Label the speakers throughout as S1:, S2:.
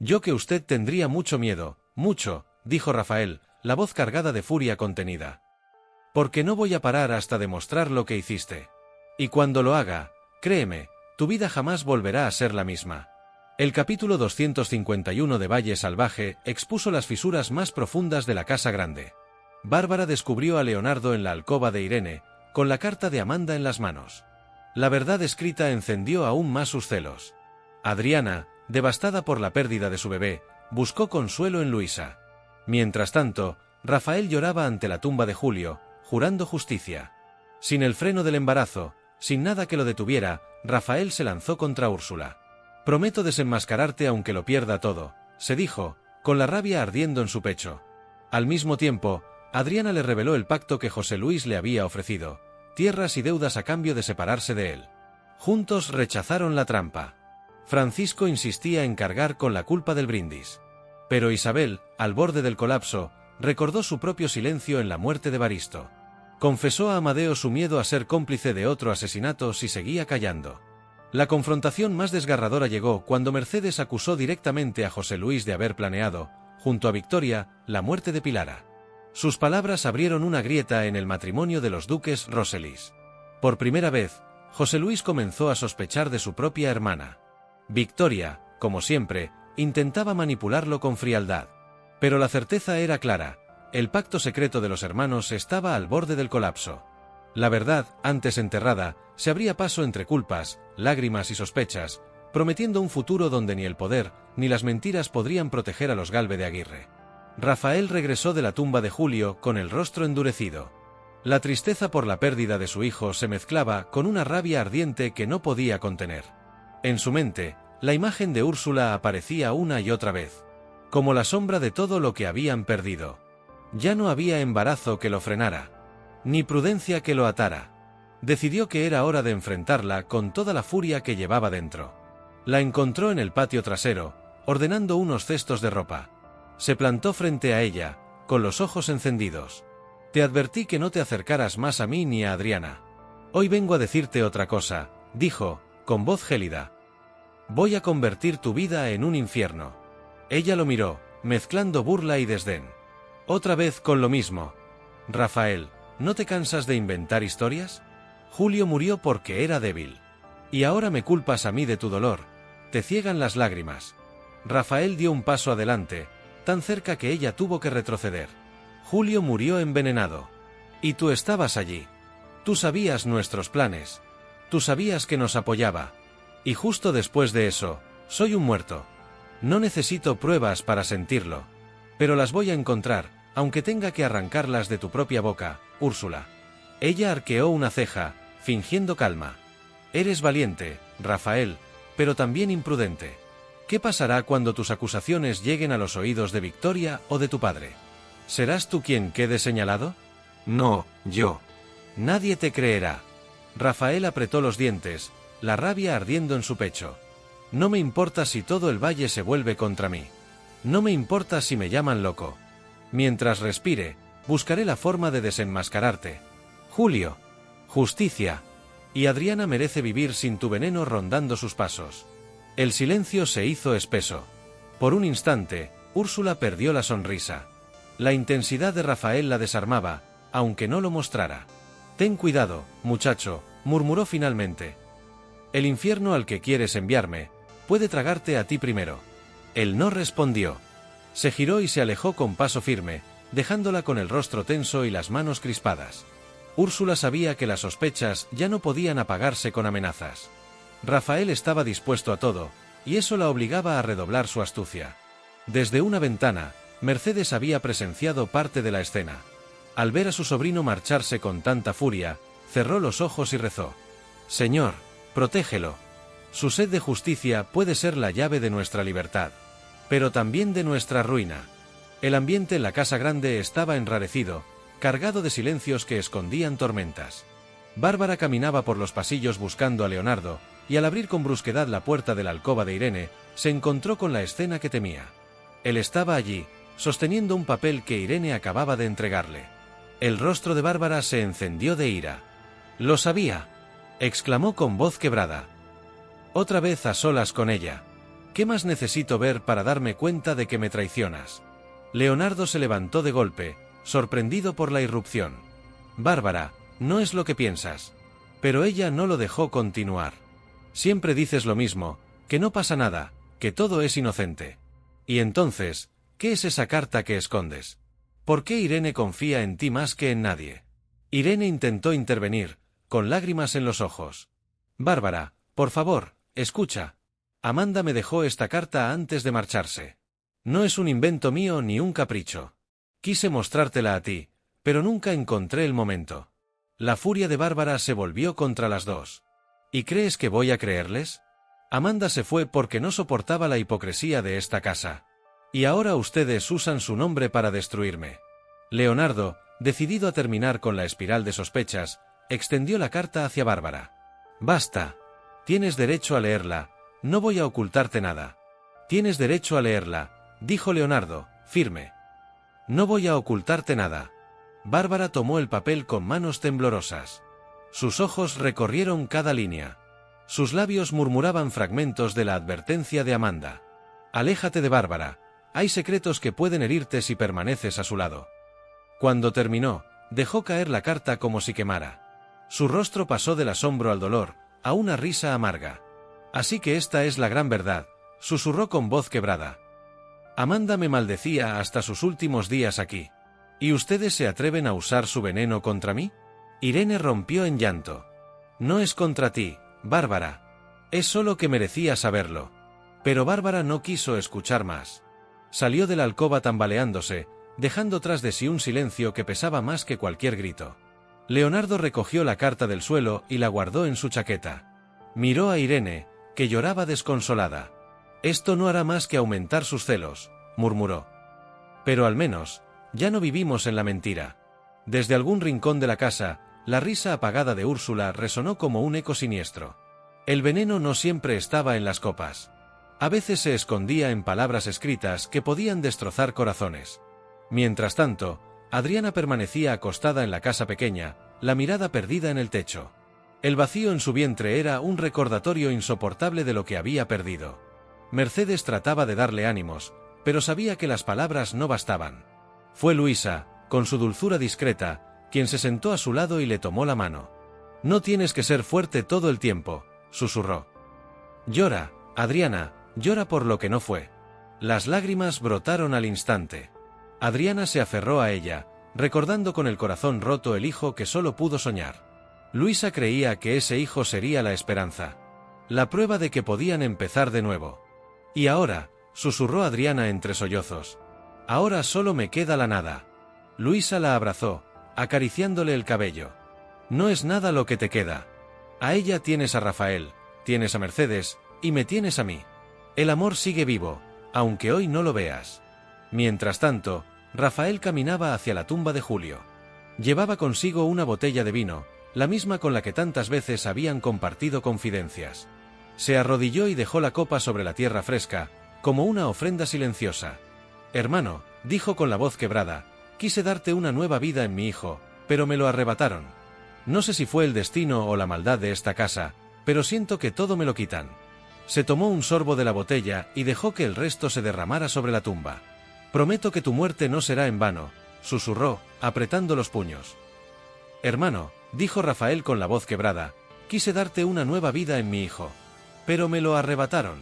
S1: Yo que usted tendría mucho miedo, mucho, dijo Rafael, la voz cargada de furia contenida. Porque no voy a parar hasta demostrar lo que hiciste. Y cuando lo haga, créeme, tu vida jamás volverá a ser la misma. El capítulo 251 de Valle Salvaje expuso las fisuras más profundas de la Casa Grande. Bárbara descubrió a Leonardo en la alcoba de Irene, con la carta de Amanda en las manos. La verdad escrita encendió aún más sus celos. Adriana, devastada por la pérdida de su bebé, buscó consuelo en Luisa. Mientras tanto, Rafael lloraba ante la tumba de Julio, jurando justicia. Sin el freno del embarazo, sin nada que lo detuviera, Rafael se lanzó contra Úrsula. Prometo desenmascararte aunque lo pierda todo, se dijo, con la rabia ardiendo en su pecho. Al mismo tiempo, Adriana le reveló el pacto que José Luis le había ofrecido, tierras y deudas a cambio de separarse de él. Juntos rechazaron la trampa. Francisco insistía en cargar con la culpa del brindis. Pero Isabel, al borde del colapso, recordó su propio silencio en la muerte de Baristo. Confesó a Amadeo su miedo a ser cómplice de otro asesinato si seguía callando. La confrontación más desgarradora llegó cuando Mercedes acusó directamente a José Luis de haber planeado, junto a Victoria, la muerte de Pilara. Sus palabras abrieron una grieta en el matrimonio de los duques Roselis. Por primera vez, José Luis comenzó a sospechar de su propia hermana. Victoria, como siempre, intentaba manipularlo con frialdad. Pero la certeza era clara, el pacto secreto de los hermanos estaba al borde del colapso. La verdad, antes enterrada, se abría paso entre culpas, lágrimas y sospechas, prometiendo un futuro donde ni el poder, ni las mentiras podrían proteger a los Galve de Aguirre. Rafael regresó de la tumba de Julio con el rostro endurecido. La tristeza por la pérdida de su hijo se mezclaba con una rabia ardiente que no podía contener. En su mente, la imagen de Úrsula aparecía una y otra vez, como la sombra de todo lo que habían perdido. Ya no había embarazo que lo frenara, ni prudencia que lo atara. Decidió que era hora de enfrentarla con toda la furia que llevaba dentro. La encontró en el patio trasero, ordenando unos cestos de ropa. Se plantó frente a ella, con los ojos encendidos. Te advertí que no te acercaras más a mí ni a Adriana. Hoy vengo a decirte otra cosa, dijo, con voz gélida. Voy a convertir tu vida en un infierno. Ella lo miró, mezclando burla y desdén. Otra vez con lo mismo. Rafael, ¿no te cansas de inventar historias? Julio murió porque era débil. Y ahora me culpas a mí de tu dolor. Te ciegan las lágrimas. Rafael dio un paso adelante, tan cerca que ella tuvo que retroceder. Julio murió envenenado. Y tú estabas allí. Tú sabías nuestros planes. Tú sabías que nos apoyaba. Y justo después de eso, soy un muerto. No necesito pruebas para sentirlo. Pero las voy a encontrar, aunque tenga que arrancarlas de tu propia boca, Úrsula. Ella arqueó una ceja, fingiendo calma. Eres valiente, Rafael, pero también imprudente. ¿Qué pasará cuando tus acusaciones lleguen a los oídos de Victoria o de tu padre? ¿Serás tú quien quede señalado? No, yo. Nadie te creerá. Rafael apretó los dientes, la rabia ardiendo en su pecho. No me importa si todo el valle se vuelve contra mí. No me importa si me llaman loco. Mientras respire, buscaré la forma de desenmascararte. Julio. Justicia. Y Adriana merece vivir sin tu veneno rondando sus pasos. El silencio se hizo espeso. Por un instante, Úrsula perdió la sonrisa. La intensidad de Rafael la desarmaba, aunque no lo mostrara. Ten cuidado, muchacho, murmuró finalmente. El infierno al que quieres enviarme, puede tragarte a ti primero. Él no respondió. Se giró y se alejó con paso firme, dejándola con el rostro tenso y las manos crispadas. Úrsula sabía que las sospechas ya no podían apagarse con amenazas. Rafael estaba dispuesto a todo, y eso la obligaba a redoblar su astucia. Desde una ventana, Mercedes había presenciado parte de la escena. Al ver a su sobrino marcharse con tanta furia, cerró los ojos y rezó. Señor, protégelo. Su sed de justicia puede ser la llave de nuestra libertad, pero también de nuestra ruina. El ambiente en la Casa Grande estaba enrarecido, cargado de silencios que escondían tormentas. Bárbara caminaba por los pasillos buscando a Leonardo, y al abrir con brusquedad la puerta de la alcoba de Irene, se encontró con la escena que temía. Él estaba allí, sosteniendo un papel que Irene acababa de entregarle. El rostro de Bárbara se encendió de ira. «Lo sabía», exclamó con voz quebrada. Otra vez a solas con ella. ¿Qué más necesito ver para darme cuenta de que me traicionas? Leonardo se levantó de golpe, sorprendido por la irrupción. Bárbara, no es lo que piensas. Pero ella no lo dejó continuar. Siempre dices lo mismo, que no pasa nada, que todo es inocente. Y entonces, ¿qué es esa carta que escondes? ¿Por qué Irene confía en ti más que en nadie? Irene intentó intervenir, con lágrimas en los ojos. Bárbara, por favor, escucha. Amanda me dejó esta carta antes de marcharse. No es un invento mío ni un capricho. Quise mostrártela a ti, pero nunca encontré el momento. La furia de Bárbara se volvió contra las dos. ¿Y crees que voy a creerles? Amanda se fue porque no soportaba la hipocresía de esta casa. Y ahora ustedes usan su nombre para destruirme. Leonardo, decidido a terminar con la espiral de sospechas, extendió la carta hacia Bárbara. Basta. Tienes derecho a leerla, no voy a ocultarte nada. Tienes derecho a leerla, dijo Leonardo, firme. No voy a ocultarte nada. Bárbara tomó el papel con manos temblorosas. Sus ojos recorrieron cada línea. Sus labios murmuraban fragmentos de la advertencia de Amanda. Aléjate de Bárbara, hay secretos que pueden herirte si permaneces a su lado. Cuando terminó, dejó caer la carta como si quemara. Su rostro pasó del asombro al dolor, a una risa amarga. Así que esta es la gran verdad, susurró con voz quebrada. Amanda me maldecía hasta sus últimos días aquí. ¿Y ustedes se atreven a usar su veneno contra mí? Irene rompió en llanto. No es contra ti, Bárbara. Es solo que merecía saberlo. Pero Bárbara no quiso escuchar más. Salió de la alcoba tambaleándose, dejando tras de sí un silencio que pesaba más que cualquier grito. Leonardo recogió la carta del suelo y la guardó en su chaqueta. Miró a Irene, que lloraba desconsolada. Esto no hará más que aumentar sus celos, murmuró. Pero al menos, ya no vivimos en la mentira. Desde algún rincón de la casa, la risa apagada de Úrsula resonó como un eco siniestro. El veneno no siempre estaba en las copas. A veces se escondía en palabras escritas que podían destrozar corazones. Mientras tanto, Adriana permanecía acostada en la casa pequeña, la mirada perdida en el techo. El vacío en su vientre era un recordatorio insoportable de lo que había perdido. Mercedes trataba de darle ánimos, pero sabía que las palabras no bastaban. Fue Luisa, con su dulzura discreta, quien se sentó a su lado y le tomó la mano. No tienes que ser fuerte todo el tiempo, susurró. Llora, Adriana, llora por lo que no fue. Las lágrimas brotaron al instante. Adriana se aferró a ella, recordando con el corazón roto el hijo que solo pudo soñar. Luisa creía que ese hijo sería la esperanza. La prueba de que podían empezar de nuevo. Y ahora, susurró Adriana entre sollozos. Ahora solo me queda la nada. Luisa la abrazó, acariciándole el cabello. No es nada lo que te queda. A ella tienes a Rafael, tienes a Mercedes, y me tienes a mí. El amor sigue vivo, aunque hoy no lo veas. Mientras tanto, Rafael caminaba hacia la tumba de Julio. Llevaba consigo una botella de vino, la misma con la que tantas veces habían compartido confidencias. Se arrodilló y dejó la copa sobre la tierra fresca, como una ofrenda silenciosa. Hermano, dijo con la voz quebrada, quise darte una nueva vida en mi hijo, pero me lo arrebataron. No sé si fue el destino o la maldad de esta casa, pero siento que todo me lo quitan. Se tomó un sorbo de la botella y dejó que el resto se derramara sobre la tumba. Prometo que tu muerte no será en vano, susurró, apretando los puños. Hermano, dijo Rafael con la voz quebrada, quise darte una nueva vida en mi hijo, pero me lo arrebataron.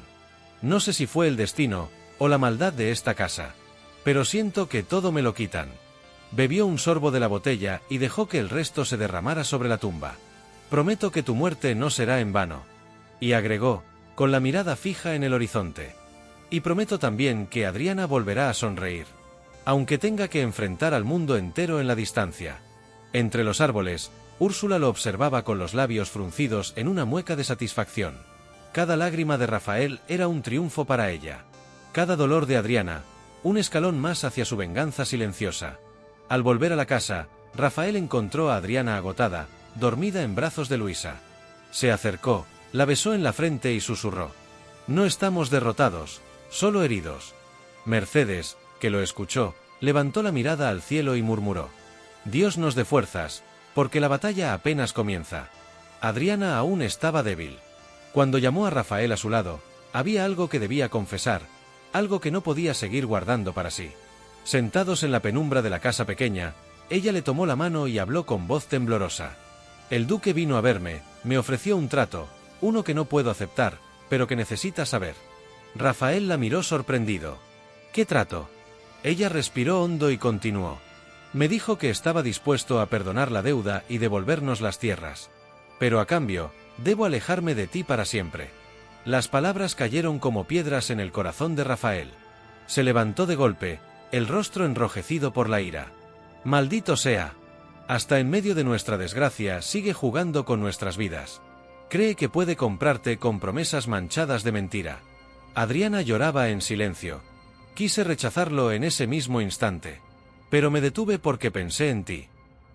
S1: No sé si fue el destino o la maldad de esta casa, pero siento que todo me lo quitan. Bebió un sorbo de la botella y dejó que el resto se derramara sobre la tumba. Prometo que tu muerte no será en vano. Y agregó, con la mirada fija en el horizonte. Y prometo también que Adriana volverá a sonreír, aunque tenga que enfrentar al mundo entero en la distancia. Entre los árboles, Úrsula lo observaba con los labios fruncidos en una mueca de satisfacción. Cada lágrima de Rafael era un triunfo para ella. Cada dolor de Adriana, un escalón más hacia su venganza silenciosa. Al volver a la casa, Rafael encontró a Adriana agotada, dormida en brazos de Luisa. Se acercó, la besó en la frente y susurró. No estamos derrotados, solo heridos. Mercedes, que lo escuchó, levantó la mirada al cielo y murmuró. Dios nos dé fuerzas, porque la batalla apenas comienza. Adriana aún estaba débil. Cuando llamó a Rafael a su lado, Había algo que debía confesar, algo que no podía seguir guardando para sí. Sentados en la penumbra de la casa pequeña, ella le tomó la mano y habló con voz temblorosa. El duque vino a verme, me ofreció un trato, uno que no puedo aceptar, pero que necesita saber. Rafael la miró sorprendido. ¿Qué trato? Ella respiró hondo y continuó. Me dijo que estaba dispuesto a perdonar la deuda y devolvernos las tierras. Pero a cambio, debo alejarme de ti para siempre. Las palabras cayeron como piedras en el corazón de Rafael. Se levantó de golpe, el rostro enrojecido por la ira. Maldito sea. Hasta en medio de nuestra desgracia sigue jugando con nuestras vidas. Cree que puede comprarte con promesas manchadas de mentira. Adriana lloraba en silencio. Quise rechazarlo en ese mismo instante. Pero me detuve porque pensé en ti.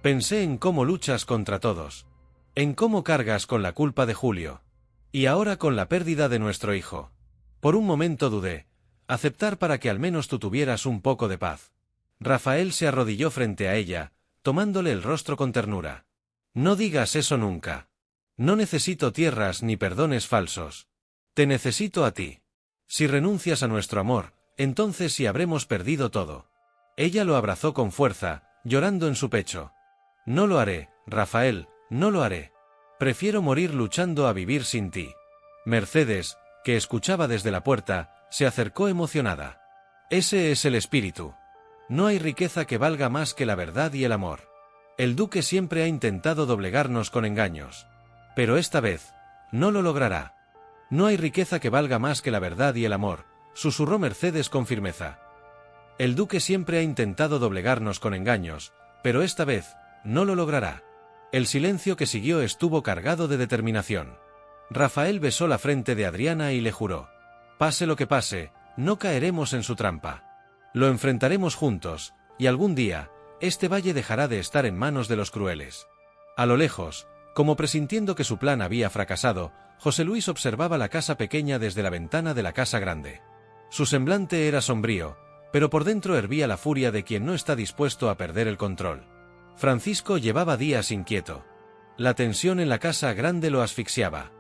S1: Pensé en cómo luchas contra todos. En cómo cargas con la culpa de Julio. Y ahora con la pérdida de nuestro hijo. Por un momento dudé. Aceptar para que al menos tú tuvieras un poco de paz. Rafael se arrodilló frente a ella, tomándole el rostro con ternura. No digas eso nunca. No necesito tierras ni perdones falsos. Te necesito a ti. Si renuncias a nuestro amor, entonces sí habremos perdido todo. Ella lo abrazó con fuerza, llorando en su pecho. No lo haré, Rafael, no lo haré. Prefiero morir luchando a vivir sin ti. Mercedes, que escuchaba desde la puerta, se acercó emocionada. Ese es el espíritu. No hay riqueza que valga más que la verdad y el amor. El duque siempre ha intentado doblegarnos con engaños. Pero esta vez, no lo logrará. No hay riqueza que valga más que la verdad y el amor, susurró Mercedes con firmeza. El duque siempre ha intentado doblegarnos con engaños, pero esta vez, no lo logrará. El silencio que siguió estuvo cargado de determinación. Rafael besó la frente de Adriana y le juró. Pase lo que pase, no caeremos en su trampa. Lo enfrentaremos juntos, y algún día, este valle dejará de estar en manos de los crueles. A lo lejos, como presintiendo que su plan había fracasado, José Luis observaba la casa pequeña desde la ventana de la casa grande. Su semblante era sombrío, pero por dentro hervía la furia de quien no está dispuesto a perder el control. Francisco llevaba días inquieto. La tensión en la casa grande lo asfixiaba.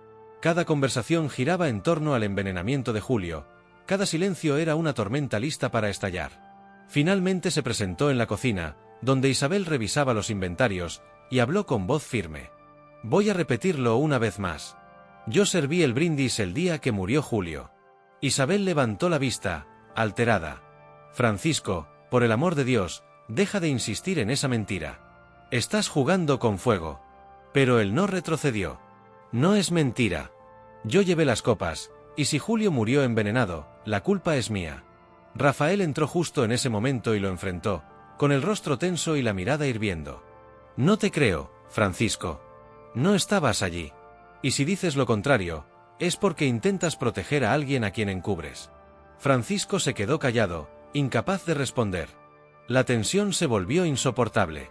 S1: Cada conversación giraba en torno al envenenamiento de Julio, cada silencio era una tormenta lista para estallar. Finalmente se presentó en la cocina, donde Isabel revisaba los inventarios, y habló con voz firme. Voy a repetirlo una vez más. Yo serví el brindis el día que murió Julio. Isabel levantó la vista, alterada. Francisco, por el amor de Dios, deja de insistir en esa mentira. Estás jugando con fuego. Pero él no retrocedió. No es mentira. Yo llevé las copas, y si Julio murió envenenado, la culpa es mía. Rafael entró justo en ese momento y lo enfrentó, con el rostro tenso y la mirada hirviendo. No te creo, Francisco. No estabas allí. Y si dices lo contrario, es porque intentas proteger a alguien a quien encubres. Francisco se quedó callado, incapaz de responder. La tensión se volvió insoportable.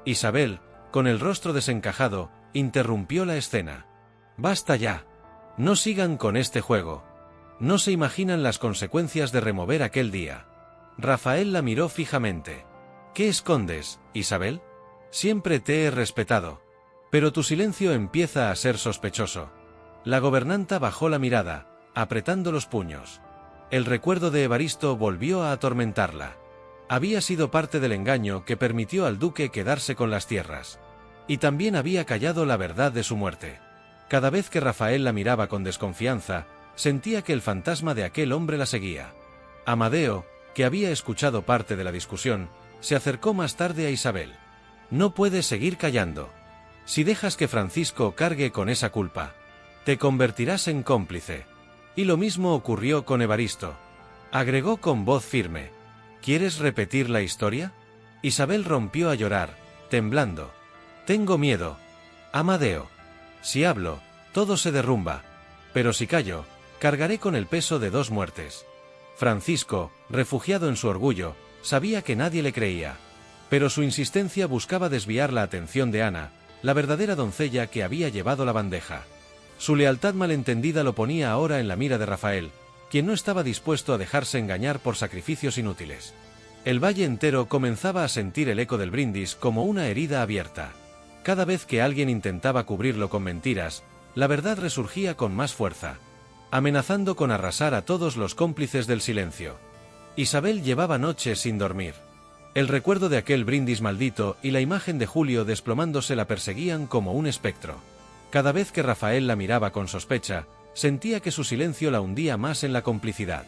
S1: Isabel, con el rostro desencajado, interrumpió la escena. Basta ya. No sigan con este juego. No se imaginan las consecuencias de remover aquel día. Rafael la miró fijamente. ¿Qué escondes, Isabel? Siempre te he respetado. Pero tu silencio empieza a ser sospechoso. La gobernanta bajó la mirada, apretando los puños. El recuerdo de Evaristo volvió a atormentarla. Había sido parte del engaño que permitió al duque quedarse con las tierras. Y también había callado la verdad de su muerte. Cada vez que Rafael la miraba con desconfianza, sentía que el fantasma de aquel hombre la seguía. Amadeo, que había escuchado parte de la discusión, se acercó más tarde a Isabel. No puedes seguir callando. Si dejas que Francisco cargue con esa culpa, te convertirás en cómplice. Y lo mismo ocurrió con Evaristo. Agregó con voz firme. ¿Quieres repetir la historia? Isabel rompió a llorar, temblando. Tengo miedo. Amadeo. Si hablo, todo se derrumba. Pero si callo, cargaré con el peso de 2 muertes. Francisco, refugiado en su orgullo, sabía que nadie le creía. Pero su insistencia buscaba desviar la atención de Ana, la verdadera doncella que había llevado la bandeja. Su lealtad malentendida lo ponía ahora en la mira de Rafael, quien no estaba dispuesto a dejarse engañar por sacrificios inútiles. El valle entero comenzaba a sentir el eco del brindis como una herida abierta. Cada vez que alguien intentaba cubrirlo con mentiras, la verdad resurgía con más fuerza. amenazando con arrasar a todos los cómplices del silencio. Isabel llevaba noches sin dormir. El recuerdo de aquel brindis maldito y la imagen de Julio desplomándose la perseguían como un espectro. Cada vez que Rafael la miraba con sospecha, sentía que su silencio la hundía más en la complicidad.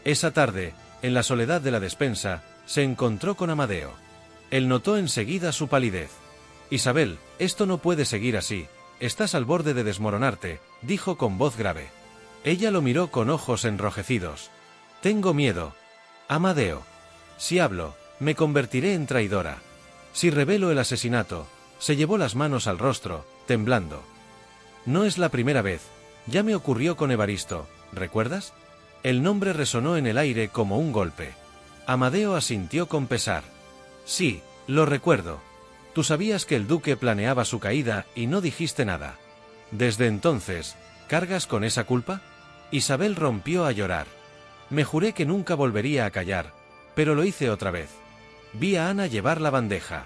S1: Esa tarde, en la soledad de la despensa, se encontró con Amadeo. Él notó enseguida su palidez. «Isabel, esto no puede seguir así, estás al borde de desmoronarte», dijo con voz grave. Ella lo miró con ojos enrojecidos. «Tengo miedo. Amadeo. Si hablo, me convertiré en traidora. Si revelo el asesinato», se llevó las manos al rostro, temblando. «No es la primera vez, ya me ocurrió con Evaristo, ¿recuerdas?». El nombre resonó en el aire como un golpe. Amadeo asintió con pesar. «Sí, lo recuerdo. Tú sabías que el duque planeaba su caída y no dijiste nada. Desde entonces, ¿cargas con esa culpa?». Isabel rompió a llorar. «Me juré que nunca volvería a callar, pero lo hice otra vez. Vi a Ana llevar la bandeja.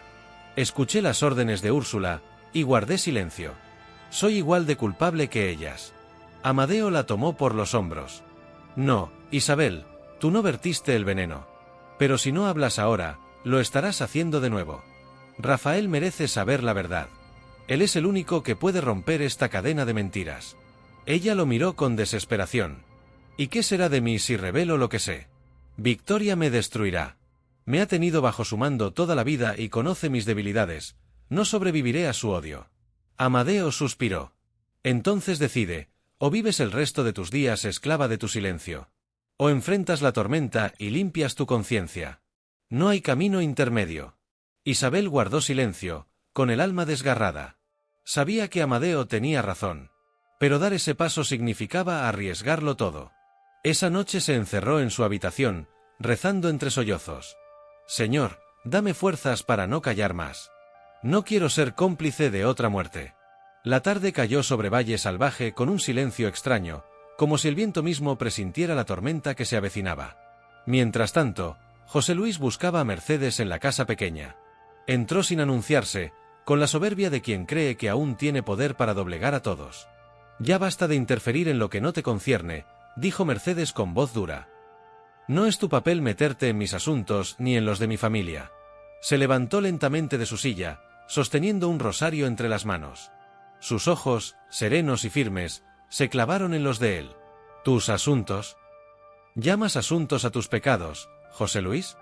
S1: Escuché las órdenes de Úrsula y guardé silencio. Soy igual de culpable que ellas». Amadeo la tomó por los hombros. «No, Isabel, tú no vertiste el veneno. Pero si no hablas ahora, lo estarás haciendo de nuevo. Rafael merece saber la verdad. Él es el único que puede romper esta cadena de mentiras». Ella lo miró con desesperación. «¿Y qué será de mí si revelo lo que sé? Victoria me destruirá. Me ha tenido bajo su mando toda la vida y conoce mis debilidades. No sobreviviré a su odio». Amadeo suspiró. «Entonces decide, o vives el resto de tus días esclava de tu silencio. O enfrentas la tormenta y limpias tu conciencia. No hay camino intermedio». Isabel guardó silencio, con el alma desgarrada. Sabía que Amadeo tenía razón. Pero dar ese paso significaba arriesgarlo todo. Esa noche se encerró en su habitación, rezando entre sollozos. «Señor, dame fuerzas para no callar más. No quiero ser cómplice de otra muerte». La tarde cayó sobre Valle Salvaje con un silencio extraño, como si el viento mismo presintiera la tormenta que se avecinaba. Mientras tanto, José Luis buscaba a Mercedes en la casa pequeña. Entró sin anunciarse, con la soberbia de quien cree que aún tiene poder para doblegar a todos. «Ya basta de interferir en lo que no te concierne», dijo Mercedes con voz dura. «No es tu papel meterte en mis asuntos ni en los de mi familia». Se levantó lentamente de su silla, sosteniendo un rosario entre las manos. Sus ojos, serenos y firmes, se clavaron en los de él. «¿Tus asuntos? ¿Llamas asuntos a tus pecados, José Luis?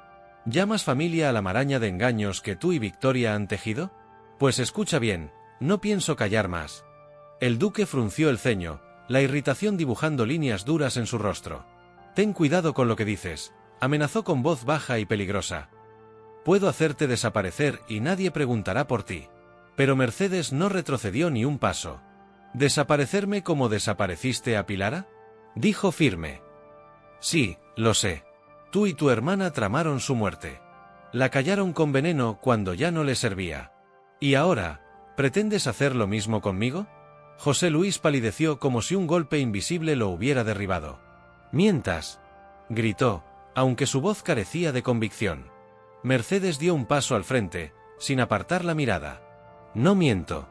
S1: ¿Llamas familia a la maraña de engaños que tú y Victoria han tejido? Pues escucha bien, no pienso callar más». El duque frunció el ceño, la irritación dibujando líneas duras en su rostro. «Ten cuidado con lo que dices», amenazó con voz baja y peligrosa. «Puedo hacerte desaparecer y nadie preguntará por ti». Pero Mercedes no retrocedió ni un paso. «¿Desaparecerme como desapareciste a Pilara?», dijo firme. «Sí, lo sé. Tú y tu hermana tramaron su muerte. La callaron con veneno cuando ya no le servía. ¿Y ahora, pretendes hacer lo mismo conmigo?». José Luis palideció como si un golpe invisible lo hubiera derribado. «¡Mientas!», gritó, aunque su voz carecía de convicción. Mercedes dio un paso al frente, sin apartar la mirada. «No miento.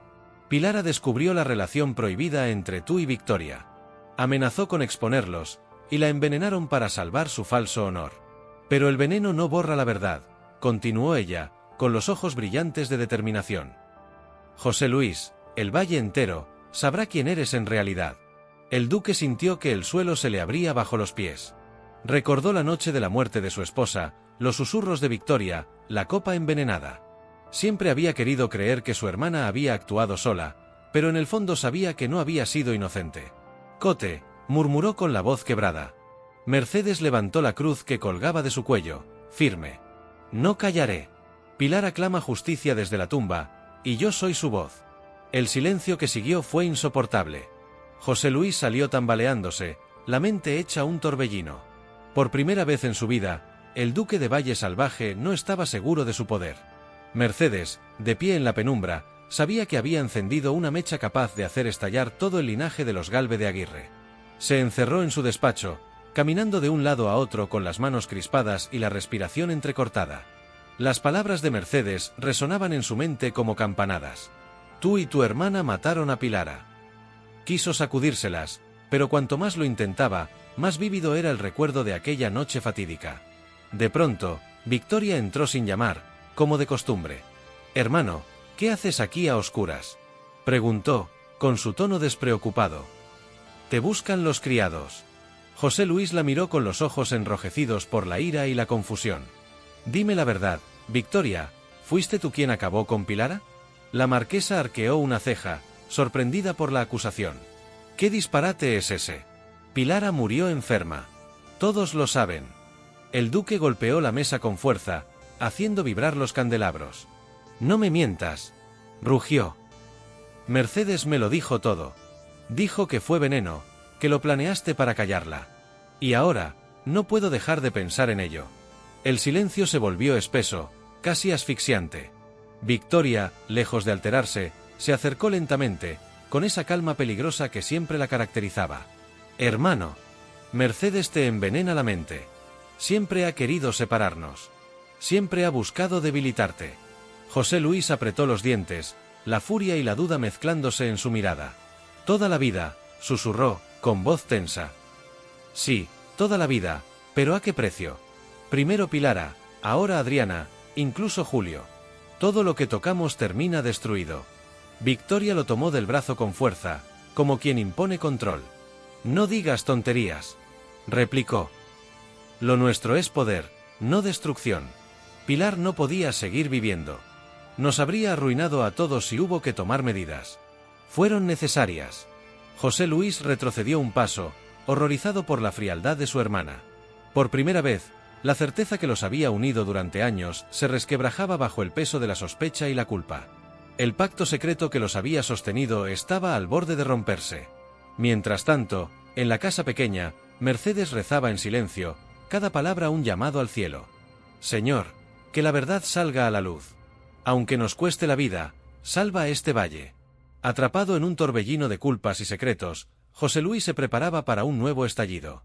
S1: Pilara descubrió la relación prohibida entre tú y Victoria. Amenazó con exponerlos, y la envenenaron para salvar su falso honor. Pero el veneno no borra la verdad», continuó ella, con los ojos brillantes de determinación. «José Luis, el valle entero, sabrá quién eres en realidad». El duque sintió que el suelo se le abría bajo los pies. Recordó la noche de la muerte de su esposa, los susurros de Victoria, la copa envenenada. Siempre había querido creer que su hermana había actuado sola, pero en el fondo sabía que no había sido inocente. «Cote», murmuró con la voz quebrada. Mercedes levantó la cruz que colgaba de su cuello, firme. «No callaré. Pilar aclama justicia desde la tumba, y yo soy su voz». El silencio que siguió fue insoportable. José Luis salió tambaleándose, la mente hecha un torbellino. Por primera vez en su vida, el duque de Valle Salvaje no estaba seguro de su poder. Mercedes, de pie en la penumbra, sabía que había encendido una mecha capaz de hacer estallar todo el linaje de los Galve de Aguirre. Se encerró en su despacho, caminando de un lado a otro con las manos crispadas y la respiración entrecortada. Las palabras de Mercedes resonaban en su mente como campanadas. «Tú y tu hermana mataron a Pilara». Quiso sacudírselas, pero cuanto más lo intentaba, más vívido era el recuerdo de aquella noche fatídica. De pronto, Victoria entró sin llamar, como de costumbre. «Hermano, ¿qué haces aquí a oscuras?», preguntó, con su tono despreocupado. «Te buscan los criados». José Luis la miró con los ojos enrojecidos por la ira y la confusión. «Dime la verdad, Victoria, ¿fuiste tú quien acabó con Pilara?». La marquesa arqueó una ceja, sorprendida por la acusación. «¿Qué disparate es ese? Pilara murió enferma. Todos lo saben». El duque golpeó la mesa con fuerza, haciendo vibrar los candelabros. «No me mientas», rugió. «Mercedes me lo dijo todo. Dijo que fue veneno, que lo planeaste para callarla. Y ahora, no puedo dejar de pensar en ello». El silencio se volvió espeso, casi asfixiante. Victoria, lejos de alterarse, se acercó lentamente, con esa calma peligrosa que siempre la caracterizaba. «Hermano, Mercedes te envenena la mente. Siempre ha querido separarnos. Siempre ha buscado debilitarte». José Luis apretó los dientes, la furia y la duda mezclándose en su mirada. «Toda la vida», susurró, con voz tensa. «Sí, toda la vida, pero ¿a qué precio? Primero Pilara, ahora Adriana, incluso Julio. Todo lo que tocamos termina destruido». Victoria lo tomó del brazo con fuerza, como quien impone control. «No digas tonterías», replicó. «Lo nuestro es poder, no destrucción. Pilar no podía seguir viviendo. Nos habría arruinado a todos si hubo que tomar medidas. Fueron necesarias». José Luis retrocedió un paso, horrorizado por la frialdad de su hermana. Por primera vez, la certeza que los había unido durante años se resquebrajaba bajo el peso de la sospecha y la culpa. El pacto secreto que los había sostenido estaba al borde de romperse. Mientras tanto, en la casa pequeña, Mercedes rezaba en silencio, cada palabra un llamado al cielo. «Señor, que la verdad salga a la luz. Aunque nos cueste la vida, salva este valle». Atrapado en un torbellino de culpas y secretos, José Luis se preparaba para un nuevo estallido.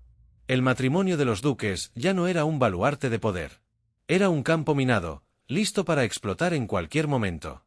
S1: El matrimonio de los duques ya no era un baluarte de poder. Era un campo minado, listo para explotar en cualquier momento.